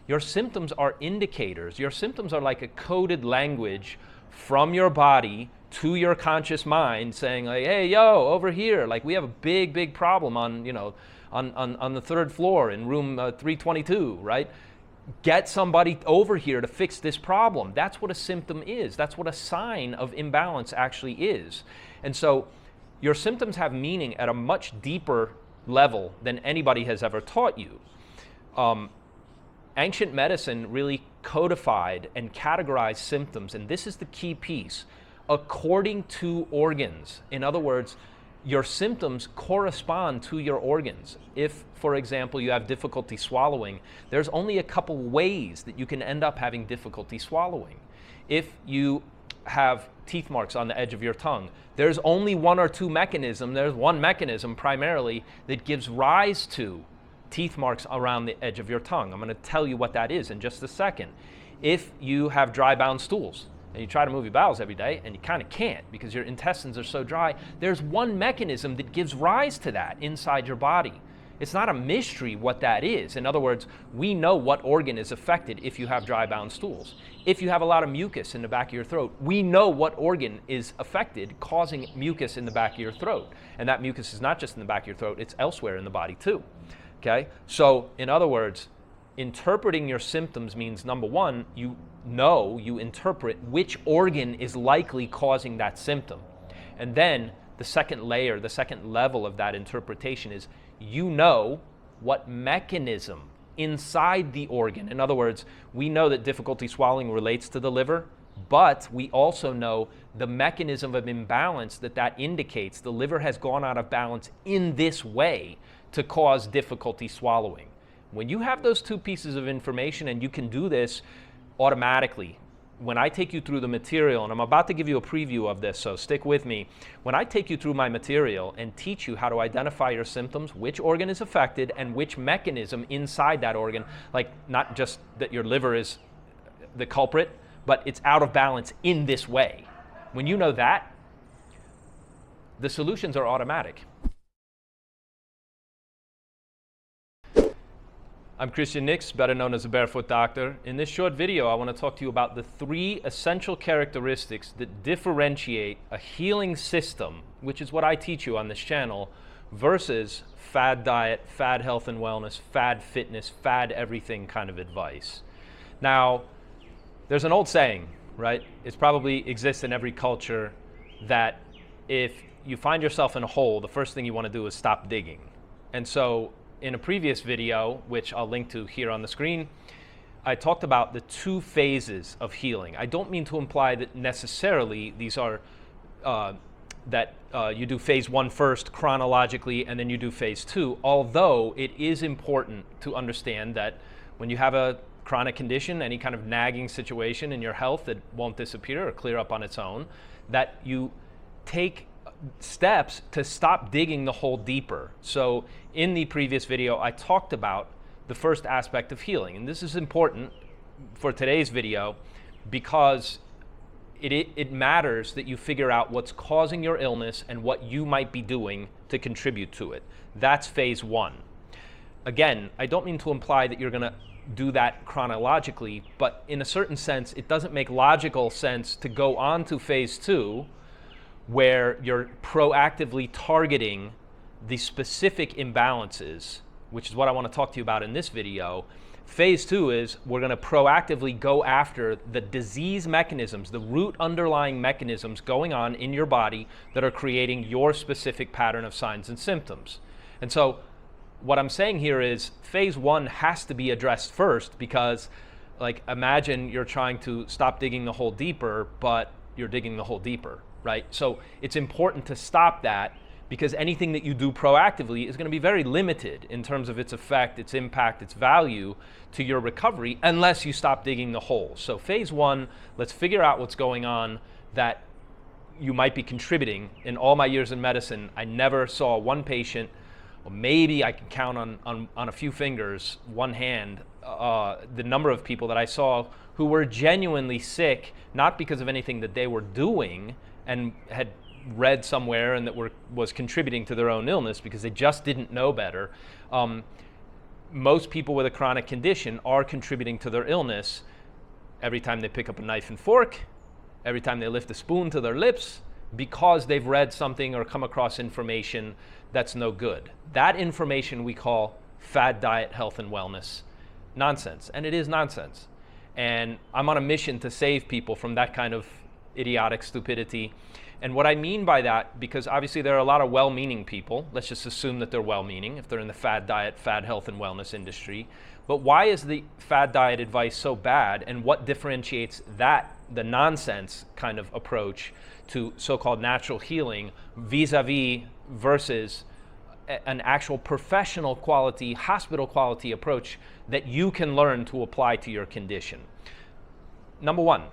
Your symptoms are indicators. Your symptoms are like a coded language from your body to your conscious mind saying like, hey, yo, over here, like we have a big problem on, you know, on the third floor in room 322, right? Get somebody over here to fix this problem. That's what a symptom is. That's what a sign of imbalance actually is. And so your symptoms have meaning at a much deeper level than anybody has ever taught you. Ancient medicine really codified and categorized symptoms, and this is the key piece, according to organs. In other words, your symptoms correspond to your organs. If, for example, you have difficulty swallowing, there's only a couple ways that you can end up having difficulty swallowing. If you have teeth marks on the edge of your tongue, there's only one or two mechanisms, there's one mechanism primarily that gives rise to teeth marks around the edge of your tongue. I'm going to tell you what that is in just a second. If you have dry bound stools and you try to move your bowels every day and you kind of can't because your intestines are so dry, there's one mechanism that gives rise to that inside your body. It's not a mystery what that is. In other words, we know what organ is affected if you have dry bound stools. If you have a lot of mucus in the back of your throat, we know what organ is affected causing mucus in the back of your throat. And that mucus is not just in the back of your throat, it's elsewhere in the body too. Okay? So, in other words, interpreting your symptoms means, number one, you interpret which organ is likely causing that symptom. And then the second layer, the second level of that interpretation is you know what mechanism inside the organ. In other words, we know that difficulty swallowing relates to the liver, but we also know the mechanism of imbalance that indicates the liver has gone out of balance in this way to cause difficulty swallowing. When you have those two pieces of information, and you can do this automatically, when I take you through the material, and I'm about to give you a preview of this, so stick with me. When I take you through my material and teach you how to identify your symptoms, which organ is affected, and which mechanism inside that organ, like not just that your liver is the culprit, but it's out of balance in this way. When you know that, the solutions are automatic. I'm Christian Nix, better known as the Barefoot Doctor. In this short video, I want to talk to you about the 3 essential characteristics that differentiate a healing system, which is what I teach you on this channel, versus fad diet, fad health and wellness, fad fitness, fad everything kind of advice. Now, there's an old saying, right? It probably exists in every culture, that if you find yourself in a hole, the first thing you want to do is stop digging. And so, in a previous video, which I'll link to here on the screen, I talked about the 2 phases of healing. I don't mean to imply that necessarily these are you do phase 1 first chronologically and then you do phase 2, although it is important to understand that when you have a chronic condition, any kind of nagging situation in your health that won't disappear or clear up on its own, that you take steps to stop digging the hole deeper. So in the previous video, I talked about the first aspect of healing. And this is important for today's video because it matters that you figure out what's causing your illness and what you might be doing to contribute to it. That's phase 1. Again, I don't mean to imply that you're going to do that chronologically, but in a certain sense, it doesn't make logical sense to go on to phase 2 where you're proactively targeting the specific imbalances, which is what I want to talk to you about in this video. Phase 2 is we're going to proactively go after the disease mechanisms, the root underlying mechanisms going on in your body that are creating your specific pattern of signs and symptoms. And so what I'm saying here is phase 1 has to be addressed first because, like, imagine you're trying to stop digging the hole deeper, but you're digging the hole deeper. Right? So it's important to stop that because anything that you do proactively is going to be very limited in terms of its effect, its impact, its value to your recovery unless you stop digging the hole. So phase 1, let's figure out what's going on that you might be contributing. In all my years in medicine, I never saw one patient, or maybe I can count on a few fingers, one hand, the number of people that I saw who were genuinely sick, not because of anything that they were doing and had read somewhere and that was contributing to their own illness because they just didn't know better. most people with a chronic condition are contributing to their illness every time they pick up a knife and fork, every time they lift a spoon to their lips, because they've read something or come across information that's no good. That information we call fad diet, health, and wellness nonsense. And it is nonsense. And I'm on a mission to save people from that kind of idiotic stupidity. And what I mean by that, because obviously there are a lot of well-meaning people, let's just assume that they're well-meaning if they're in the fad diet, fad health, and wellness industry. But why is the fad diet advice so bad, and what differentiates that, the nonsense kind of approach to so-called natural healing vis-a-vis versus an actual professional quality, hospital quality approach that you can learn to apply to your condition? Number one,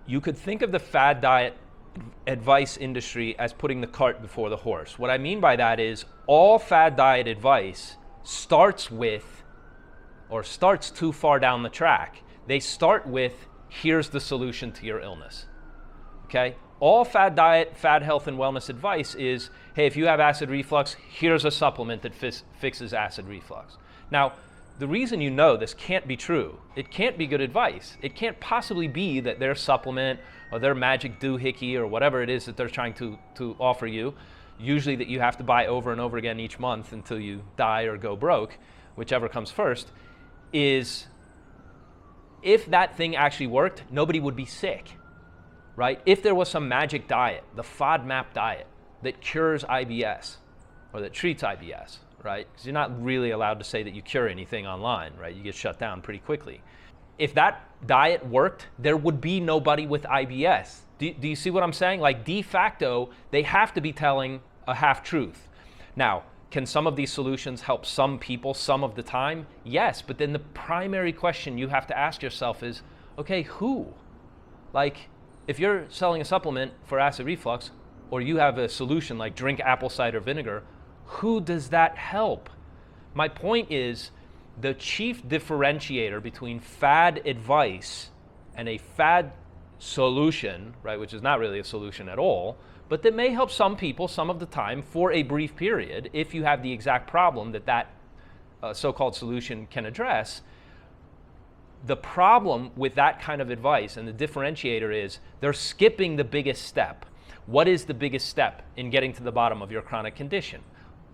you could think of the fad diet advice industry as putting the cart before the horse. What I mean by that is all fad diet advice starts with, or starts too far down the track. They start with, here's the solution to your illness. Okay? All fad diet, fad health, and wellness advice is, hey, if you have acid reflux, here's a supplement that fixes acid reflux. Now, the reason you know this can't be true, it can't be good advice. It can't possibly be that their supplement or their magic doohickey or whatever it is that they're trying to offer you, usually that you have to buy over and over again each month until you die or go broke, whichever comes first, is if that thing actually worked, nobody would be sick, right? If there was some magic diet, the FODMAP diet, that cures IBS or that treats IBS, right? Because you're not really allowed to say that you cure anything online, right? You get shut down pretty quickly. If that diet worked, there would be nobody with IBS. Do you see what I'm saying? Like, de facto, they have to be telling a half-truth. Now, can some of these solutions help some people some of the time? Yes, but then the primary question you have to ask yourself is, okay, who? Like, if you're selling a supplement for acid reflux, or you have a solution like drink apple cider vinegar, who does that help? My point is, the chief differentiator between fad advice and a fad solution, right, which is not really a solution at all, but that may help some people some of the time for a brief period if you have the exact problem that so-called solution can address. The problem with that kind of advice and the differentiator is they're skipping the biggest step. What is the biggest step in getting to the bottom of your chronic condition?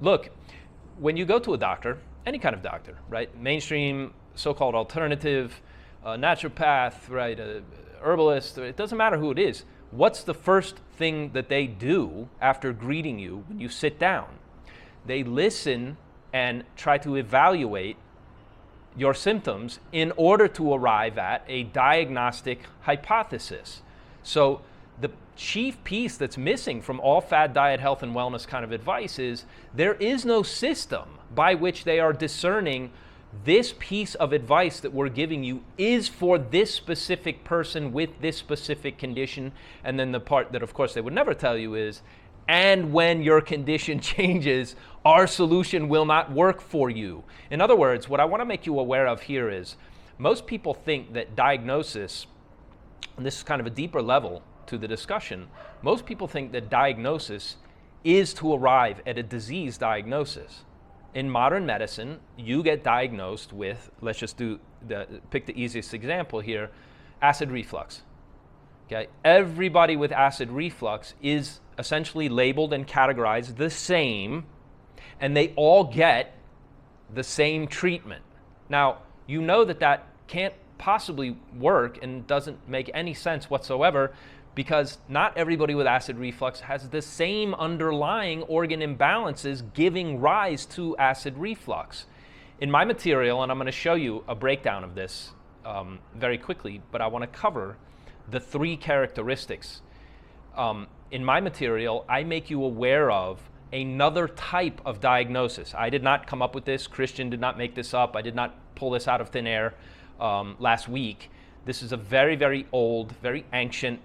Look, when you go to a doctor, any kind of doctor, right, mainstream, so-called alternative, naturopath, right, herbalist, it doesn't matter who it is, what's the first thing that they do after greeting you when you sit down? They listen and try to evaluate your symptoms in order to arrive at a diagnostic hypothesis. So the chief piece that's missing from all fad diet, health, and wellness kind of advice is there is no system by which they are discerning this piece of advice that we're giving you is for this specific person with this specific condition. And then the part that, of course, they would never tell you is, and when your condition changes, our solution will not work for you. In other words, what I want to make you aware of here is most people think that diagnosis, and this is kind of a deeper level to the discussion, most people think that diagnosis is to arrive at a disease diagnosis. In modern medicine, you get diagnosed with, let's just pick the easiest example here, acid reflux. Okay? Everybody with acid reflux is essentially labeled and categorized the same, and they all get the same treatment. Now, you know that that can't possibly work and doesn't make any sense whatsoever, because not everybody with acid reflux has the same underlying organ imbalances giving rise to acid reflux. In my material, and I'm going to show you a breakdown of this very quickly, but I want to cover the three characteristics. In my material, I make you aware of another type of diagnosis. I did not come up with this. Christian did not make this up. I did not pull this out of thin air last week. This is a very, very old, very ancient,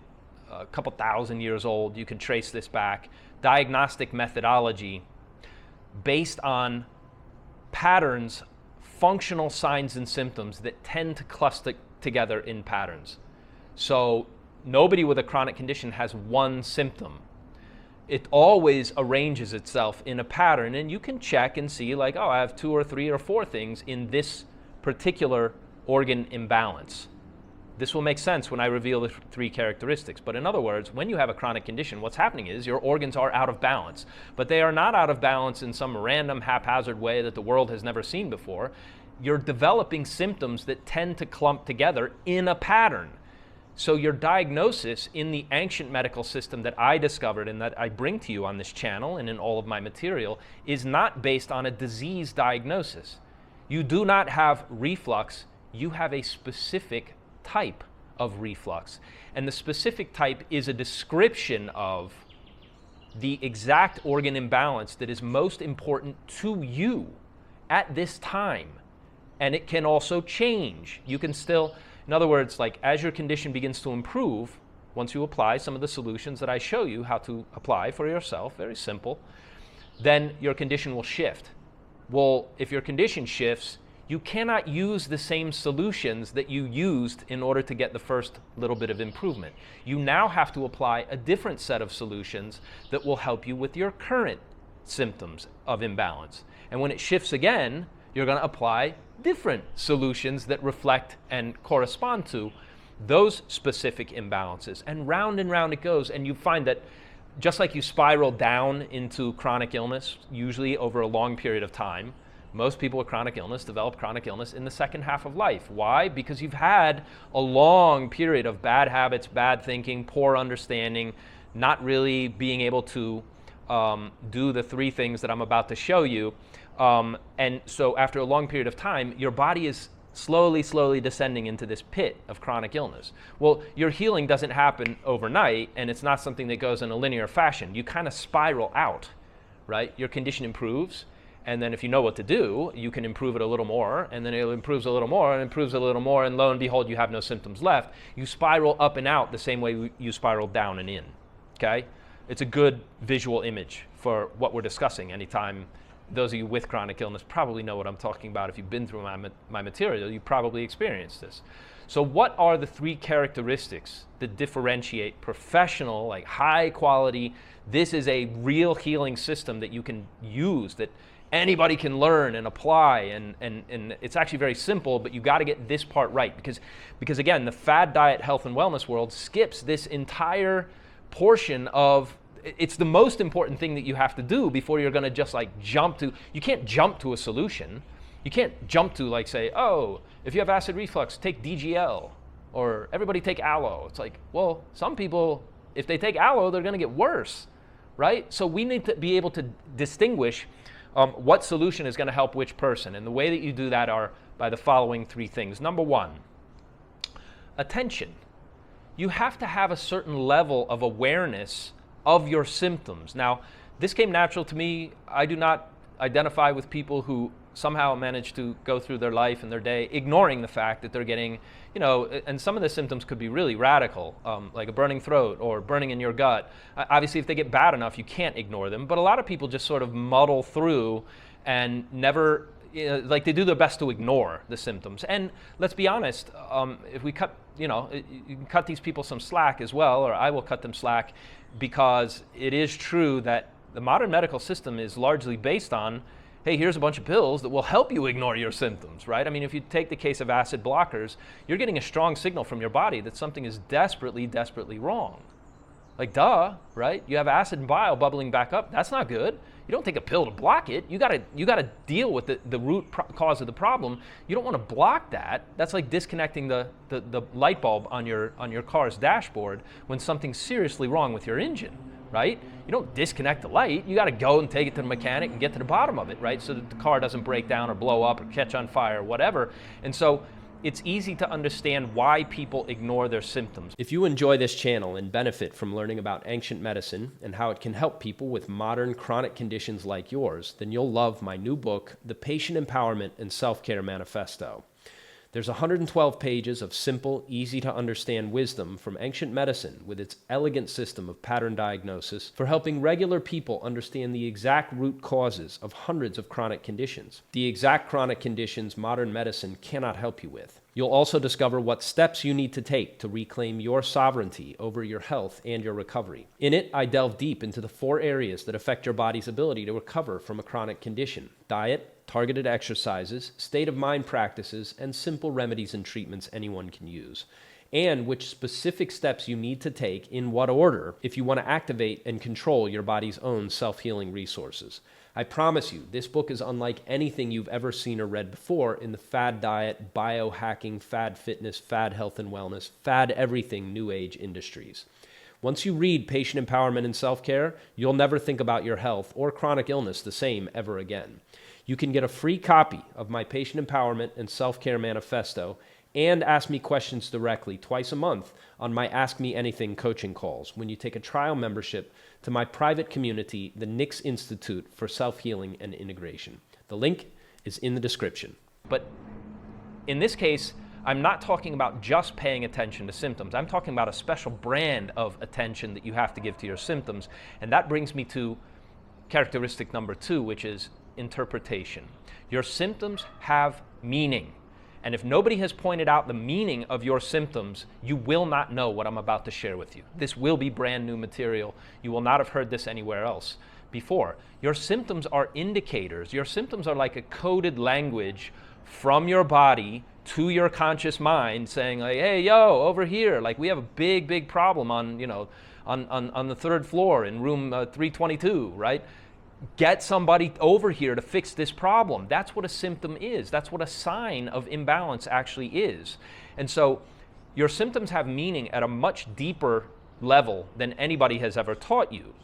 a couple thousand years old, you can trace this back, diagnostic methodology based on patterns, functional signs and symptoms that tend to cluster together in patterns. So nobody with a chronic condition has one symptom. it always arranges itself in a pattern, and you can check and see like, oh, I have 2 or 3 or 4 things in this particular organ imbalance. This will make sense when I reveal the 3 characteristics. But in other words, when you have a chronic condition, what's happening is your organs are out of balance. But they are not out of balance in some random haphazard way that the world has never seen before. You're developing symptoms that tend to clump together in a pattern. So your diagnosis in the ancient medical system that I discovered and that I bring to you on this channel and in all of my material is not based on a disease diagnosis. You do not have reflux, you have a specific type of reflux. And the specific type is a description of the exact organ imbalance that is most important to you at this time. And it can also change. You can still, in other words, like as your condition begins to improve, once you apply some of the solutions that I show you how to apply for yourself, very simple, then your condition will shift. Well, if your condition shifts, you cannot use the same solutions that you used in order to get the first little bit of improvement. You now have to apply a different set of solutions that will help you with your current symptoms of imbalance. And when it shifts again, you're going to apply different solutions that reflect and correspond to those specific imbalances. And round it goes, and you find that just like you spiral down into chronic illness, usually over a long period of time, most people with chronic illness develop chronic illness in the second half of life. Why? Because you've had a long period of bad habits, bad thinking, poor understanding, not really being able to do the 3 things that I'm about to show you. And so after a long period of time, your body is slowly descending into this pit of chronic illness. Well, your healing doesn't happen overnight, and it's not something that goes in a linear fashion. You kind of spiral out, right? Your condition improves. And then if you know what to do, you can improve it a little more, and then it improves a little more, and improves a little more, and lo and behold, you have no symptoms left. You spiral up and out the same way you spiral down and in, okay? It's a good visual image for what we're discussing. Anytime those of you with chronic illness probably know what I'm talking about. If you've been through my material, you probably experienced this. So what are the 3 characteristics that differentiate professional, like high quality, this is a real healing system that you can use, that anybody can learn and apply, and it's actually very simple, but you got to get this part right, because again, the fad diet health and wellness world skips this entire portion of, it's the most important thing that you have to do before you're going to just like jump to, you can't jump to a solution. You can't jump to like say, oh, if you have acid reflux, take DGL, or everybody take aloe. It's like, well, some people, if they take aloe, they're going to get worse, right? So we need to be able to distinguish what solution is going to help which person. And the way that you do that are by the following 3 things. Number 1, attention. You have to have a certain level of awareness of your symptoms. Now, this came natural to me. I do not identify with people who somehow manage to go through their life and their day ignoring the fact that they're getting, you know, and some of the symptoms could be really radical, like a burning throat or burning in your gut. Obviously, if they get bad enough, you can't ignore them, but a lot of people just sort of muddle through and never, like they do their best to ignore the symptoms. And let's be honest, if we cut, you can cut these people some slack as well, or I will cut them slack, because it is true that the modern medical system is largely based on, hey, here's a bunch of pills that will help you ignore your symptoms, right? I mean, if you take the case of acid blockers, you're getting a strong signal from your body that something is desperately wrong. Like, duh, right? You have acid and bile bubbling back up. That's not good. You don't take a pill to block it. You gotta deal with the root cause of the problem. You don't want to block that. That's like disconnecting the light bulb on your car's dashboard when something's seriously wrong with your engine, right? You don't disconnect the light. You got to go and take it to the mechanic and get to the bottom of it, right? So that the car doesn't break down or blow up or catch on fire or whatever. And so it's easy to understand why people ignore their symptoms. If you enjoy this channel and benefit from learning about ancient medicine and how it can help people with modern chronic conditions like yours, then you'll love my new book, The Patient Empowerment and Self-Care Manifesto. There's 112 pages of simple, easy-to-understand wisdom from ancient medicine with its elegant system of pattern diagnosis for helping regular people understand the exact root causes of hundreds of chronic conditions, the exact chronic conditions modern medicine cannot help you with. You'll also discover what steps you need to take to reclaim your sovereignty over your health and your recovery. In it, I delve deep into the 4 areas that affect your body's ability to recover from a chronic condition: diet, targeted exercises, state of mind practices, and simple remedies and treatments anyone can use, and which specific steps you need to take in what order if you want to activate and control your body's own self-healing resources. I promise you, this book is unlike anything you've ever seen or read before in the fad diet, biohacking, fad fitness, fad health and wellness, fad everything new age industries. Once you read Patient Empowerment and Self-Care, you'll never think about your health or chronic illness the same ever again. You can get a free copy of my Patient Empowerment and Self-Care Manifesto and ask me questions directly twice a month on my Ask Me Anything coaching calls when you take a trial membership to my private community, the Nix Institute for Self-Healing and Integration. The link is in the description. But in this case, I'm not talking about just paying attention to symptoms. I'm talking about a special brand of attention that you have to give to your symptoms. And that brings me to characteristic number 2, which is interpretation. Your symptoms have meaning. And if nobody has pointed out the meaning of your symptoms, you will not know what I'm about to share with you. This will be brand new material. You will not have heard this anywhere else before. Your symptoms are indicators. Your symptoms are like a coded language from your body to your conscious mind saying, like, hey, yo, over here, like we have a big problem on, on the 3rd floor in room 322, right? Get somebody over here to fix this problem. That's what a symptom is. That's what a sign of imbalance actually is. And so your symptoms have meaning at a much deeper level than anybody has ever taught you.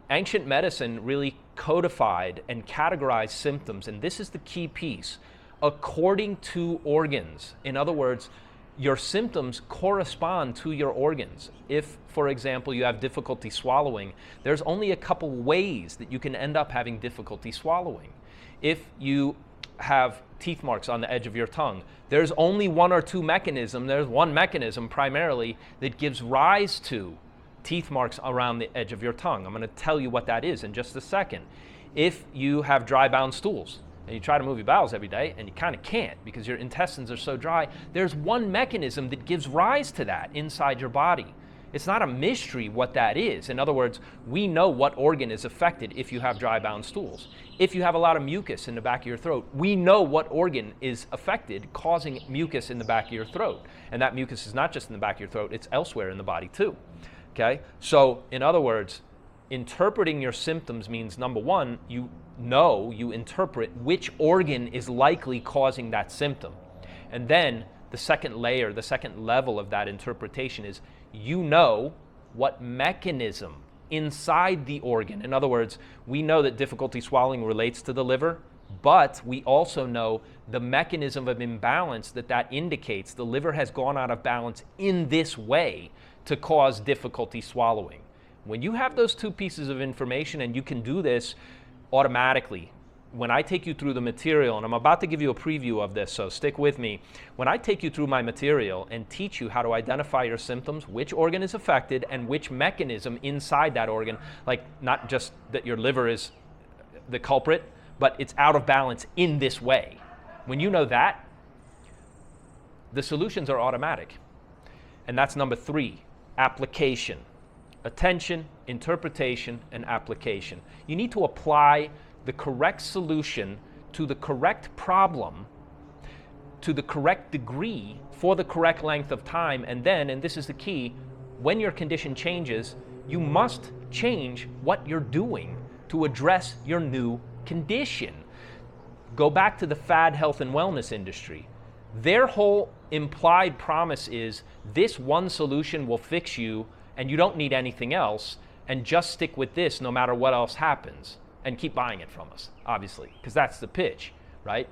Ancient medicine really codified and categorized symptoms, and this is the key piece, according to organs. In other words, your symptoms correspond to your organs. If, for example, you have difficulty swallowing, there's only a couple ways that you can end up having difficulty swallowing. If you have teeth marks on the edge of your tongue, there's only one or two mechanisms. There's one mechanism primarily that gives rise to teeth marks around the edge of your tongue. I'm going to tell you what that is in just a second. If you have dry bound stools, and you try to move your bowels every day, and you kind of can't because your intestines are so dry, there's one mechanism that gives rise to that inside your body. It's not a mystery what that is. In other words, we know what organ is affected if you have dry bound stools. If you have a lot of mucus in the back of your throat, we know what organ is affected, causing mucus in the back of your throat. And that mucus is not just in the back of your throat, it's elsewhere in the body too. Okay? So, in other words, interpreting your symptoms means, number one, you interpret which organ is likely causing that symptom. And then the second layer, the second level of that interpretation is you know what mechanism inside the organ. In other words, we know that difficulty swallowing relates to the liver, but we also know the mechanism of imbalance that indicates the liver has gone out of balance in this way to cause difficulty swallowing. When you have those two pieces of information, and you can do this automatically, when I take you through the material, and I'm about to give you a preview of this, so stick with me. When I take you through my material and teach you how to identify your symptoms, which organ is affected, and which mechanism inside that organ, like not just that your liver is the culprit, but it's out of balance in this way. When you know that, the solutions are automatic. And that's number 3, application. Attention, interpretation, and application. You need to apply the correct solution to the correct problem to the correct degree for the correct length of time. And then, and this is the key, when your condition changes, you must change what you're doing to address your new condition. Go back to the fad health and wellness industry. Their whole implied promise is this one solution will fix you and you don't need anything else, and just stick with this no matter what else happens, and keep buying it from us, obviously, because that's the pitch, right?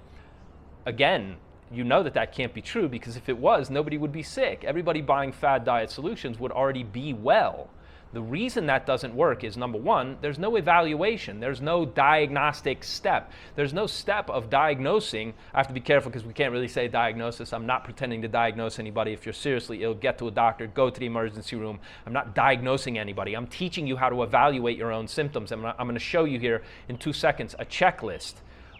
Again, you know that can't be true, because if it was, nobody would be sick. Everybody buying fad diet solutions would already be well. The reason that doesn't work is, number one, there's no evaluation. There's no diagnostic step. There's no step of diagnosing. I have to be careful because we can't really say diagnosis. I'm not pretending to diagnose anybody. If you're seriously ill, get to a doctor, go to the emergency room. I'm not diagnosing anybody. I'm teaching you how to evaluate your own symptoms. I'm going to show you here in 2 seconds a checklist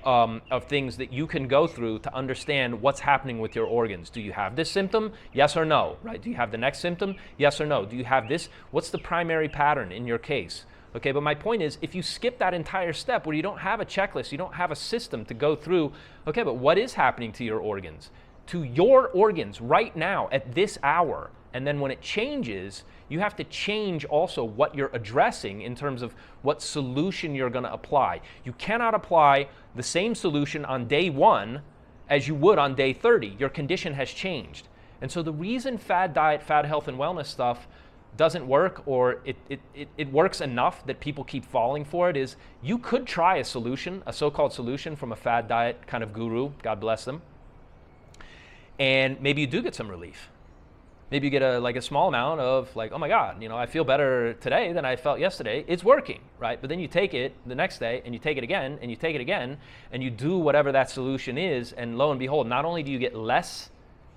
of things that you can go through to understand what's happening with your organs. Do you have this symptom? Yes or no, right? Do you have the next symptom? Yes or no? Do you have this? What's the primary pattern in your case? Okay, but my point is, if you skip that entire step where you don't have a checklist, you don't have a system to go through, okay, but what is happening to your organs? To your organs right now at this hour, and then when it changes, you have to change also what you're addressing in terms of what solution you're going to apply. You cannot apply the same solution on day 1 as you would on day 30. Your condition has changed. And so the reason fad diet, fad health and wellness stuff doesn't work, or it works enough that people keep falling for it, is you could try a solution, a so-called solution from a fad diet kind of guru, God bless them, and maybe you do get some relief. Maybe you get a small amount of like, oh my God, I feel better today than I felt yesterday. It's working, right? But then you take it the next day and you take it again and you take it again and you do whatever that solution is, and lo and behold, not only do you get less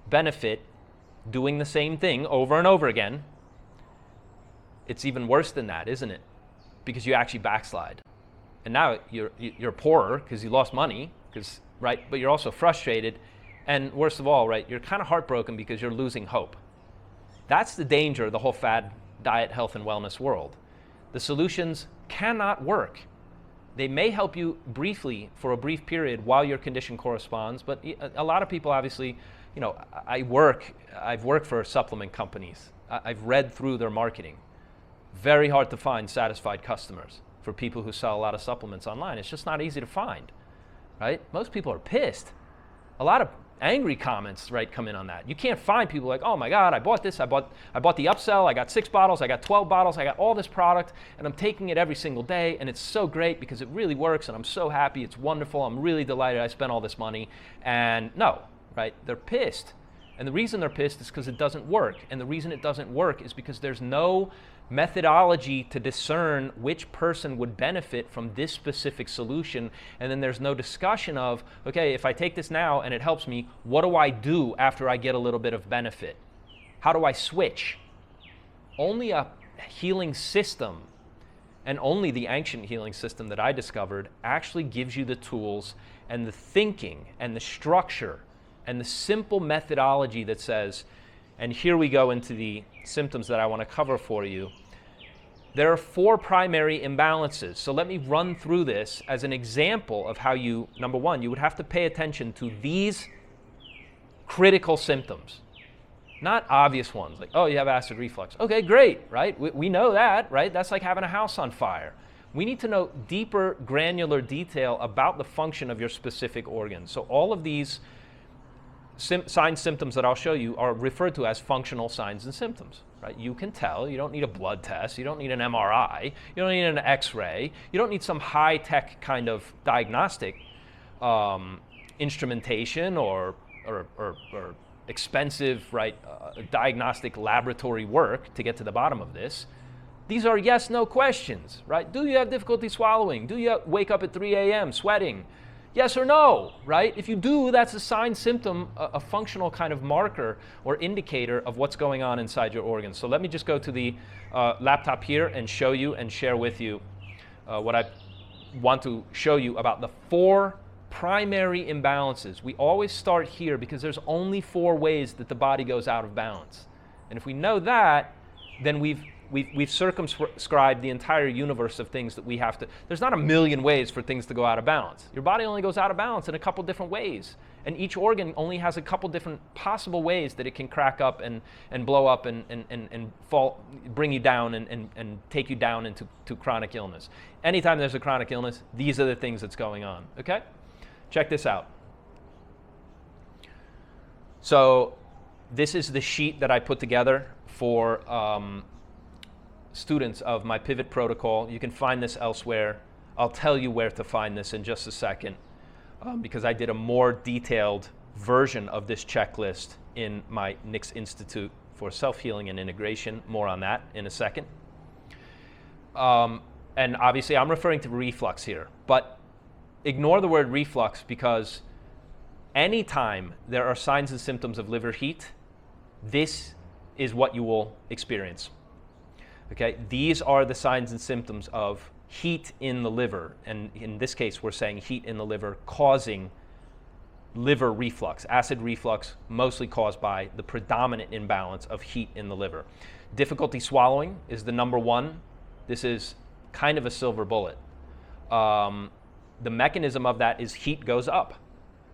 benefit doing the same thing over and over again, it's even worse than that, isn't it? Because you actually backslide. And now you're poorer because you lost money, right? But you're also frustrated. And worst of all, right, you're kind of heartbroken because you're losing hope. That's the danger of the whole fad diet, health, and wellness world. The solutions cannot work. They may help you briefly for a brief period while your condition corresponds, but a lot of people obviously, I've worked for supplement companies. I've read through their marketing. Very hard to find satisfied customers for people who sell a lot of supplements online. It's just not easy to find, right? Most people are pissed. A lot of angry comments, right, come in on that. You can't find people like, oh my God, I bought this, I bought the upsell, I got 6 bottles, I got 12 bottles, I got all this product, and I'm taking it every single day, and it's so great because it really works, and I'm so happy, it's wonderful, I'm really delighted I spent all this money. And no, right, they're pissed. And the reason they're pissed is because it doesn't work. And the reason it doesn't work is because there's no methodology to discern which person would benefit from this specific solution. And then there's no discussion of, okay, if I take this now and it helps me, what do I do after I get a little bit of benefit? How do I switch? Only a healing system, and only the ancient healing system that I discovered, actually gives you the tools and the thinking and the structure and the simple methodology that says, and here we go into the symptoms that I want to cover for you. There are 4 primary imbalances. So let me run through this as an example of how you, number 1, you would have to pay attention to these critical symptoms. Not obvious ones, like, oh, you have acid reflux. Okay, great, right? We know that, right? That's like having a house on fire. We need to know deeper, granular detail about the function of your specific organs. So all of these signs, symptoms that I'll show you are referred to as functional signs and symptoms, right? You can tell. You don't need a blood test. You don't need an MRI. You don't need an X-ray. You don't need some high-tech kind of diagnostic instrumentation or expensive, right, diagnostic laboratory work to get to the bottom of this. These are yes/no questions, right? Do you have difficulty swallowing? Do you wake up at 3 a.m. sweating? Yes or no, right? If you do, that's a sign, symptom, a functional kind of marker or indicator of what's going on inside your organs. So let me just go to the laptop here and show you and share with you what I want to show you about the 4 primary imbalances. We always start here because there's only 4 ways that the body goes out of balance. And if we know that, then we've circumscribed the entire universe of things that we have to. There's not a million ways for things to go out of balance. Your body only goes out of balance in a couple different ways. And each organ only has a couple different possible ways that it can crack up and blow up and fall, bring you down and take you down into chronic illness. Anytime there's a chronic illness, these are the things that's going on, okay? Check this out. So this is the sheet that I put together for students of my pivot protocol. You can find this elsewhere. I'll tell you where to find this in just a second because I did a more detailed version of this checklist in my Nix Institute for Self-Healing and Integration. More on that in a second. And obviously I'm referring to reflux here, but ignore the word reflux, because anytime there are signs and symptoms of liver heat, this is what you will experience. Okay, these are the signs and symptoms of heat in the liver, and in this case we're saying heat in the liver causing liver reflux, acid reflux, mostly caused by the predominant imbalance of heat in the liver. Difficulty swallowing is the number one. This is kind of a silver bullet. The mechanism of that is heat goes up,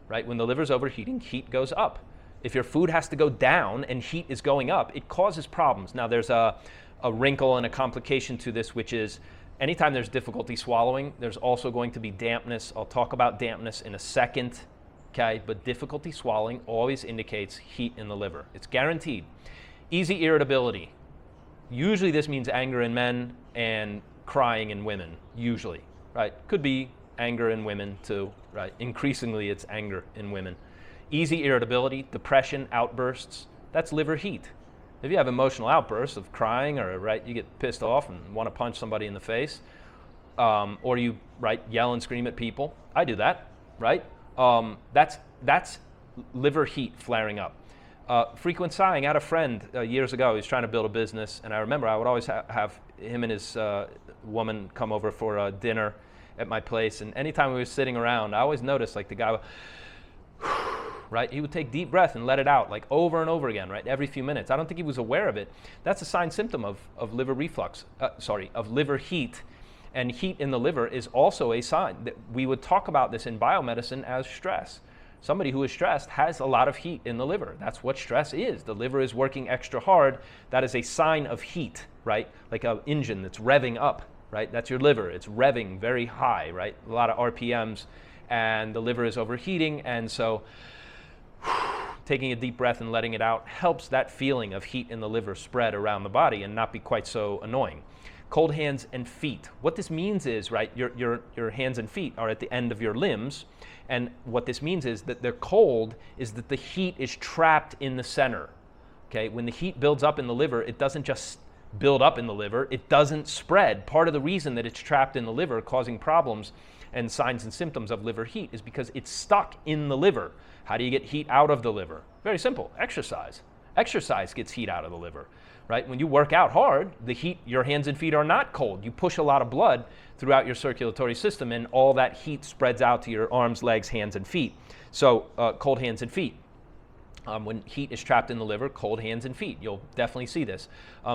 right? When the liver's overheating, heat goes up. If your food has to go down and heat is going up, it causes problems. Now there's a wrinkle and a complication to this, which is anytime there's difficulty swallowing, there's also going to be dampness. I'll talk about dampness in a second, okay? But difficulty swallowing always indicates heat in the liver. It's guaranteed. Easy irritability. Usually this means anger in men and crying in women, usually, right? Could be anger in women too, right? Increasingly it's anger in women. Easy irritability, depression, outbursts, that's liver heat. If you have emotional outbursts of crying, or right, you get pissed off and want to punch somebody in the face, or you yell and scream at people, I do that, right? That's liver heat flaring up. Frequent sighing. I had a friend years ago, he was trying to build a business, and I remember I would always have him and his woman come over for dinner at my place, and anytime we were sitting around, I always noticed like the guy would, right? He would take deep breath and let it out like over and over again, right? Every few minutes. I don't think he was aware of it. That's a sign symptom of liver reflux, of liver heat. And heat in the liver is also a sign that we would talk about this in biomedicine as stress. Somebody who is stressed has a lot of heat in the liver. That's what stress is. The liver is working extra hard. That is a sign of heat, right? Like an engine that's revving up, right? That's your liver. It's revving very high, right? A lot of RPMs, and the liver is overheating, and so taking a deep breath and letting it out helps that feeling of heat in the liver spread around the body and not be quite so annoying. Cold hands and feet. What this means is, right, your hands and feet are at the end of your limbs, and what this means is that they're cold, is that the heat is trapped in the center. Okay, when the heat builds up in the liver, it doesn't just build up in the liver, it doesn't spread. Part of the reason that it's trapped in the liver causing problems and signs and symptoms of liver heat is because it's stuck in the liver. How do you get heat out of the liver? Very simple, exercise. Exercise gets heat out of the liver, right? When you work out hard, the heat, your hands and feet are not cold. You push a lot of blood throughout your circulatory system, and all that heat spreads out to your arms, legs, hands, and feet. So cold hands and feet. When heat is trapped in the liver, cold hands and feet. You'll definitely see this.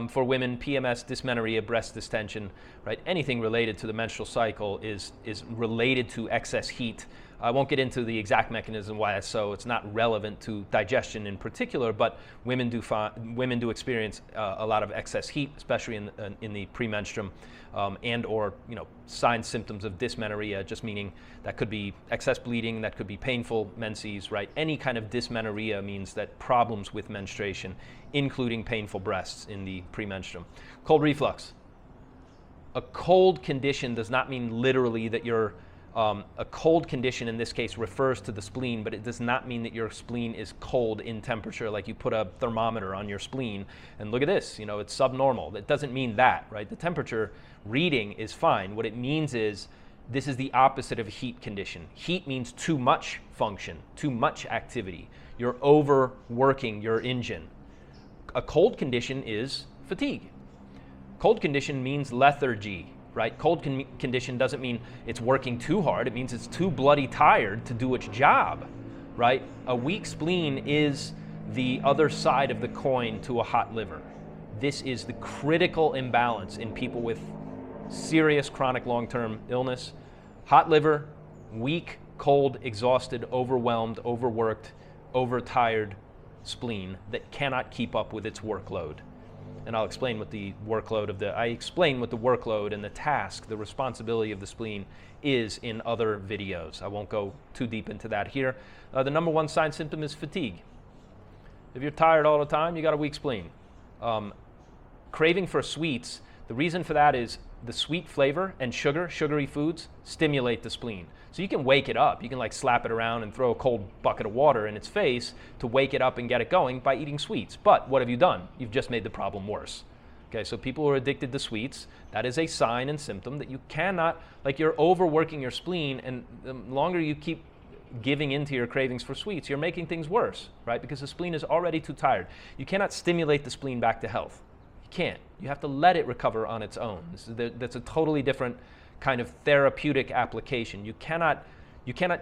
For women, PMS, dysmenorrhea, breast distension, right? Anything related to the menstrual cycle is related to excess heat. I won't get into the exact mechanism why that's so. It's not relevant to digestion in particular, but women do experience a lot of excess heat, especially in the premenstruum, and or signs, symptoms of dysmenorrhea, just meaning that could be excess bleeding, that could be painful menses, right? Any kind of dysmenorrhea means that problems with menstruation, including painful breasts in the premenstruum. Cold reflux. A cold condition does not mean literally that you're a cold condition in this case refers to the spleen, but it does not mean that your spleen is cold in temperature, like you put a thermometer on your spleen and look at this, it's subnormal. That doesn't mean that, right? The temperature reading is fine. What it means is this is the opposite of a heat condition. Heat means too much function, too much activity. You're overworking your engine. A cold condition is fatigue. Cold condition means lethargy. Right? Cold condition doesn't mean it's working too hard. It means it's too bloody tired to do its job, right? A weak spleen is the other side of the coin to a hot liver. This is the critical imbalance in people with serious chronic long-term illness. Hot liver, weak, cold, exhausted, overwhelmed, overworked, overtired spleen that cannot keep up with its workload. And I'll explain what the workload and the task, the responsibility of the spleen is in other videos. I won't go too deep into that here. The number one sign symptom is fatigue. If you're tired all the time, you got a weak spleen. Craving for sweets, the reason for that is the sweet flavor and sugary foods stimulate the spleen. So you can wake it up. You can like slap it around and throw a cold bucket of water in its face to wake it up and get it going by eating sweets. But what have you done? You've just made the problem worse, Okay, so people who are addicted to sweets, that is a sign and symptom that you cannot, like you're overworking your spleen, and the longer you keep giving into your cravings for sweets, you're making things worse, right? Because the spleen is already too tired. You cannot stimulate the spleen back to health. You can't. You have to let it recover on its own. That's a totally different kind of therapeutic application. You cannot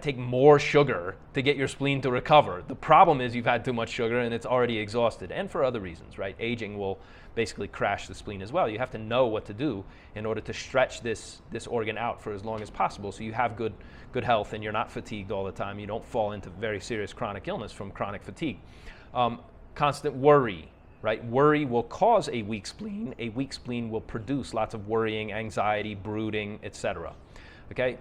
take more sugar to get your spleen to recover. The problem is you've had too much sugar and it's already exhausted, and for other reasons, right? Aging will basically crash the spleen as well. You have to know what to do in order to stretch this organ out for as long as possible so you have good health and you're not fatigued all the time. You don't fall into very serious chronic illness from chronic fatigue. Constant worry, right? Worry will cause a weak spleen. A weak spleen will produce lots of worrying, anxiety, brooding, etc. Okay?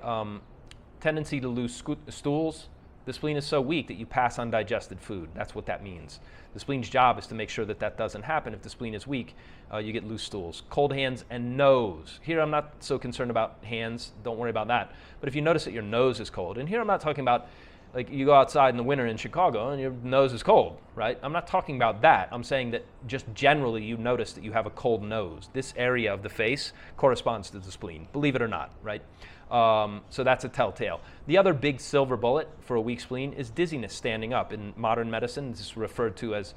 Tendency to lose stools. The spleen is so weak that you pass on digested food. That's what that means. The spleen's job is to make sure that that doesn't happen. If the spleen is weak, you get loose stools. Cold hands and nose. Here I'm not so concerned about hands. Don't worry about that. But if you notice that your nose is cold, and here I'm not talking about like you go outside in the winter in Chicago and your nose is cold, right? I'm not talking about that. I'm saying that just generally you notice that you have a cold nose. This area of the face corresponds to the spleen, believe it or not, right? So that's a telltale. The other big silver bullet for a weak spleen is dizziness standing up. In modern medicine, this is referred to as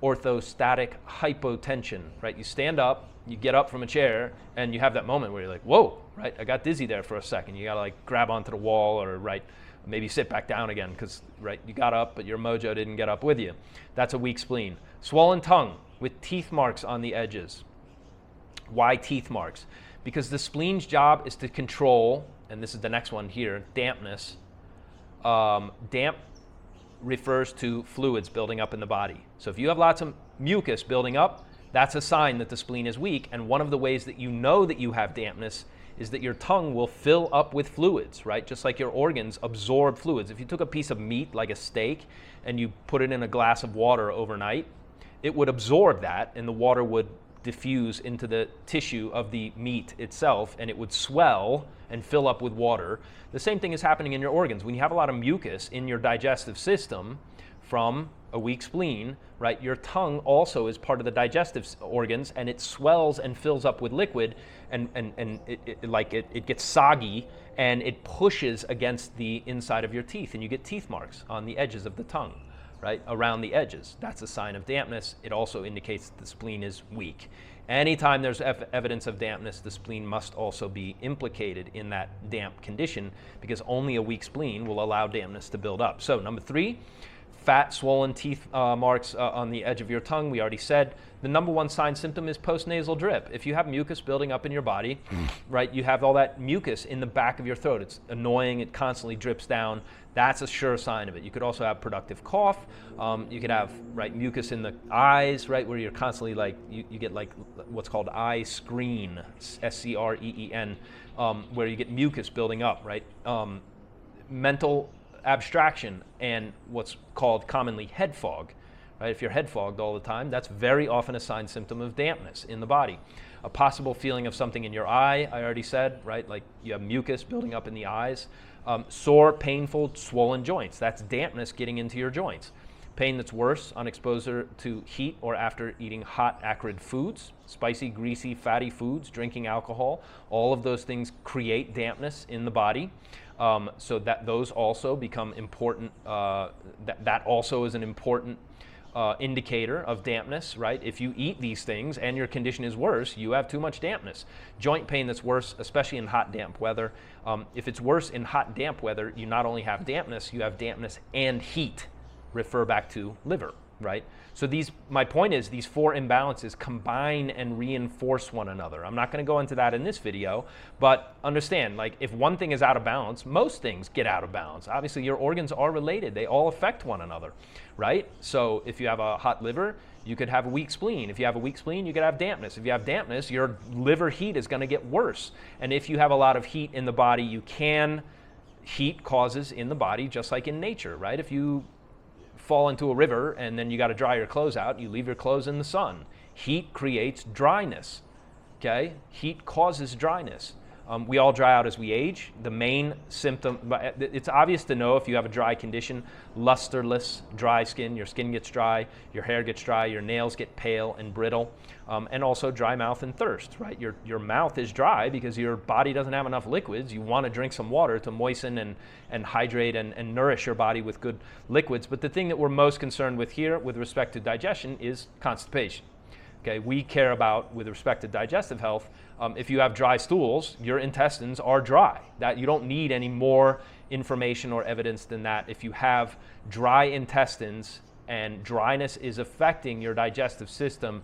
orthostatic hypotension, right? You stand up, you get up from a chair, and you have that moment where you're like, whoa, right? I got dizzy there for a second. You gotta like grab onto the wall or right, maybe sit back down again because right, you got up, but your mojo didn't get up with you. That's a weak spleen. Swollen tongue with teeth marks on the edges. Why teeth marks? Because the spleen's job is to control, and this is the next one here, dampness. Damp refers to fluids building up in the body. So if you have lots of mucus building up, that's a sign that the spleen is weak. And one of the ways that you know that you have dampness is that your tongue will fill up with fluids, right? Just like your organs absorb fluids. If you took a piece of meat, like a steak, and you put it in a glass of water overnight, it would absorb that, and the water would diffuse into the tissue of the meat itself, and it would swell and fill up with water. The same thing is happening in your organs. When you have a lot of mucus in your digestive system from a weak spleen, right, your tongue also is part of the digestive organs, and it swells and fills up with liquid, and it gets soggy, and it pushes against the inside of your teeth, and you get teeth marks on the edges of the tongue, right, around the edges. That's a sign of dampness. It also indicates that the spleen is weak. Anytime there's evidence of dampness, the spleen must also be implicated in that damp condition, because only a weak spleen will allow dampness to build up. So number 3, fat, swollen teeth marks on the edge of your tongue. We already said the number one sign symptom is postnasal drip. If you have mucus building up in your body, right, you have all that mucus in the back of your throat. It's annoying. It constantly drips down. That's a sure sign of it. You could also have productive cough. You could have mucus in the eyes, right, where you're constantly like, you get like what's called eye screen, S-C-R-E-E-N, where you get mucus building up, right? Mental abstraction and what's called commonly head fog, right? If you're head fogged all the time, that's very often a sign symptom of dampness in the body. A possible feeling of something in your eye, I already said, right? Like you have mucus building up in the eyes. Sore, painful, swollen joints. That's dampness getting into your joints. Pain that's worse on exposure to heat or after eating hot, acrid foods, spicy, greasy, fatty foods, drinking alcohol. All of those things create dampness in the body. So that those also become important. That also is an important indicator of dampness, right? If you eat these things and your condition is worse, you have too much dampness. Joint pain that's worse, especially in hot, damp weather. If it's worse in hot, damp weather, you not only have dampness and heat. Refer back to liver, right? So my point is these 4 imbalances combine and reinforce one another. I'm not going to go into that in this video, but understand, like if one thing is out of balance, most things get out of balance. Obviously, your organs are related. They all affect one another, right? So if you have a hot liver, you could have a weak spleen. If you have a weak spleen, you could have dampness. If you have dampness, your liver heat is going to get worse. And if you have a lot of heat in the body, heat causes in the body, just like in nature, right? If you fall into a river and then you got to dry your clothes out, you leave your clothes in the sun. Heat creates dryness, okay? Heat causes dryness. We all dry out as we age. The main symptom, it's obvious to know if you have a dry condition, lusterless, dry skin, your skin gets dry, your hair gets dry, your nails get pale and brittle, and also dry mouth and thirst, right? Your mouth is dry because your body doesn't have enough liquids. You want to drink some water to moisten and hydrate and nourish your body with good liquids. But the thing that we're most concerned with here with respect to digestion is constipation. Okay, we care about, with respect to digestive health, if you have dry stools, your intestines are dry. That you don't need any more information or evidence than that. If you have dry intestines and dryness is affecting your digestive system,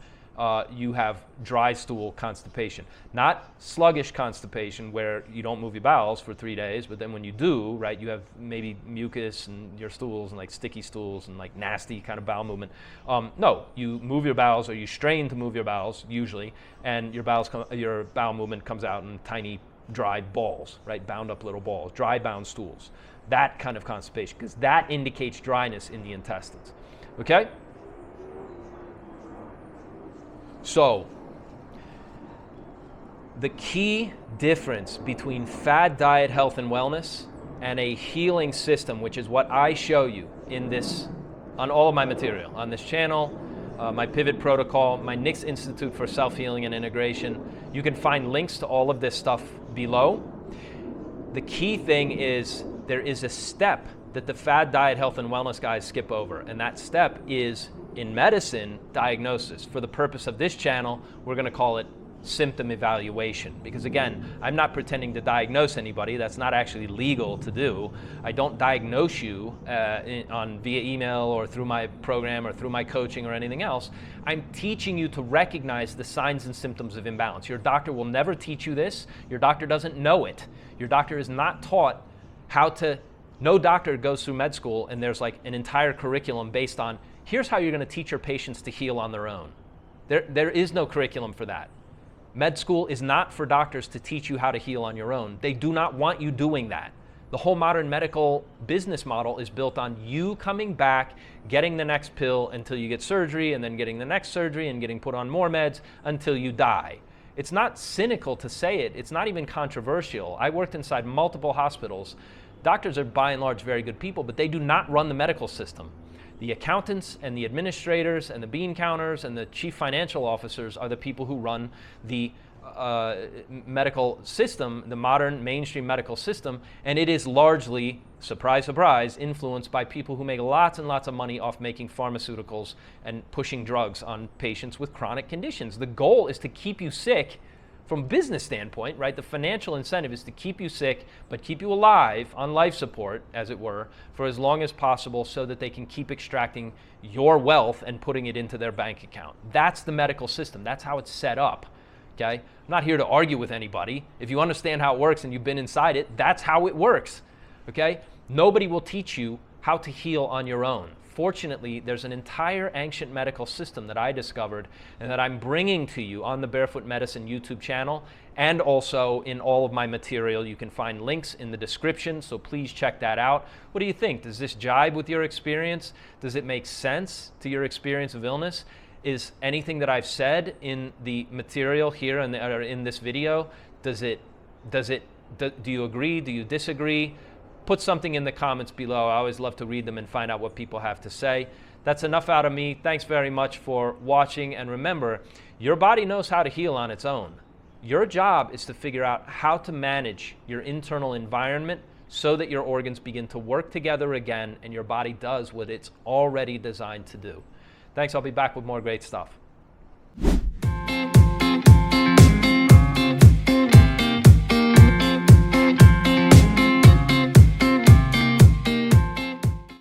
you have dry stool constipation. Not sluggish constipation where you don't move your bowels for 3 days, but then when you do, right, you have maybe mucus and your stools and like sticky stools and like nasty kind of bowel movement. No, you move your bowels or you strain to move your bowels usually, and your bowel movement comes out in tiny dry balls, right, bound up little balls, dry bound stools. That kind of constipation, because that indicates dryness in the intestines. Okay? So, the key difference between fad diet, health, and wellness and a healing system, which is what I show you in this, on all of my material, on this channel, my pivot protocol, my Nix Institute for Self-Healing and Integration. You can find links to all of this stuff below. The key thing is there is a step that the fad diet, health, and wellness guys skip over, and that step is, in medicine, diagnosis. For the purpose of this channel, we're going to call it symptom evaluation, because again, I'm not pretending to diagnose anybody. That's not actually legal to do. I don't diagnose you via email or through my program or through my coaching or anything else. I'm teaching you to recognize the signs and symptoms of imbalance. Your doctor will never teach you this. Your doctor doesn't know it. Your doctor is not taught how to. No doctor goes through med school and there's like an entire curriculum based on here's how you're going to teach your patients to heal on their own. There is no curriculum for that. Med school is not for doctors to teach you how to heal on your own. They do not want you doing that. The whole modern medical business model is built on you coming back, getting the next pill until you get surgery, and then getting the next surgery and getting put on more meds until you die. It's not cynical to say it. It's not even controversial. I worked inside multiple hospitals. Doctors are by and large very good people, but they do not run the medical system. The accountants and the administrators and the bean counters and the chief financial officers are the people who run the medical system, the modern mainstream medical system, and it is largely, surprise, surprise, influenced by people who make lots and lots of money off making pharmaceuticals and pushing drugs on patients with chronic conditions. The goal is to keep you sick. From a business standpoint, right, the financial incentive is to keep you sick, but keep you alive on life support, as it were, for as long as possible so that they can keep extracting your wealth and putting it into their bank account. That's the medical system. That's how it's set up, okay? I'm not here to argue with anybody. If you understand how it works and you've been inside it, that's how it works, okay? Nobody will teach you how to heal on your own. Fortunately, there's an entire ancient medical system that I discovered and that I'm bringing to you on the Barefoot Medicine YouTube channel and also in all of my material. You can find links in the description, so please check that out. What do you think? Does this jibe with your experience? Does it make sense to your experience of illness? Is anything that I've said in the material here or in this video, do you agree? Do you disagree? Put something in the comments below. I always love to read them and find out what people have to say. That's enough out of me. Thanks very much for watching. And remember, your body knows how to heal on its own. Your job is to figure out how to manage your internal environment so that your organs begin to work together again and your body does what it's already designed to do. Thanks. I'll be back with more great stuff.